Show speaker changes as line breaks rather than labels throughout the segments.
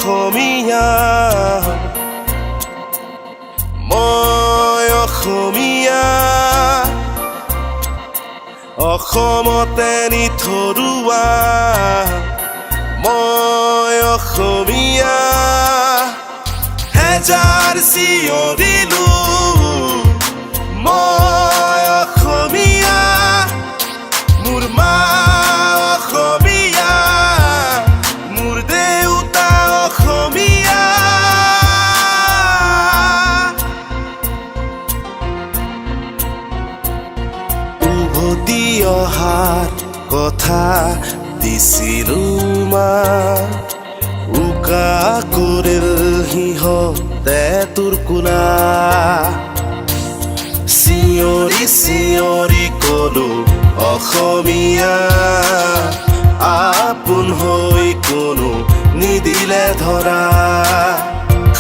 অসমীয়া মই অসমীয়া অসমতে নিথৰুৱা মই অসমীয়া হেজাৰ চিঞৰিলো মই অসমীয়া মোৰ মা অসমীয়া মোৰ দেউতা অসমীয়া উভতি অহাৰ কথা দিছিলো মা উকা কৰিল সিহঁতে তোৰ কোলা চিঞৰি চিঞৰি কলো অসমীয়া আপোন হৈ কোনো নিদিলে ধৰা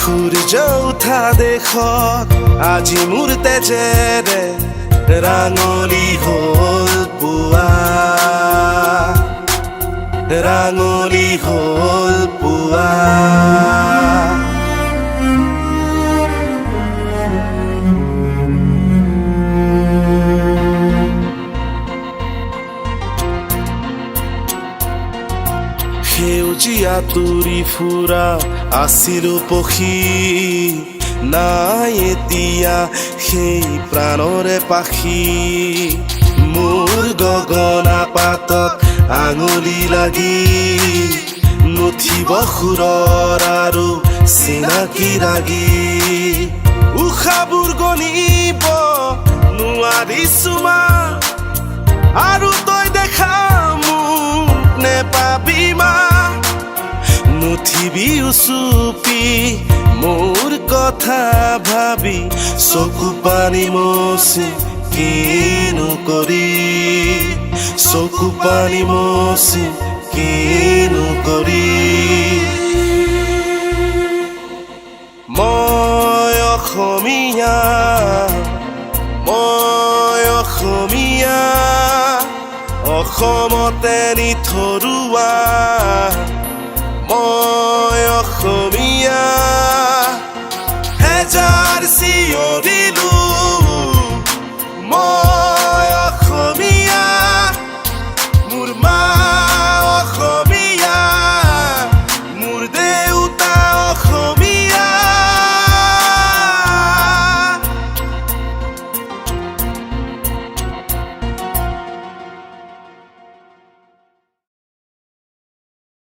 সূৰ্য উঠা দেশত আজি মোৰ তেজেৰে ৰাঙলী হ'ল পুৱা ৰাঙলী হ'ল পুৱা সেউজীয়া তুৰি ফুৰা আছিলো পখী নাই এতিয়া সেই প্ৰাণৰে পাখি মোৰ গগনা পাতত আঙুলি লাগি নুঠিব সুৰৰ আৰু চিনাকি ৰাগি উশাবোৰ গণিব নোৱাৰিছো মা আৰু তই দেখা মোক নেপাবি মা নুঠিবি উচুপি মোৰ কথা ভাবি চকু পানী মচি কিনো কৰি চকু পানী মচি কিনো কৰি মই অসমীয়া মই অসমীয়া অসমতে নিথৰুৱা মই অসমীয়া হেজাৰ চিঞৰ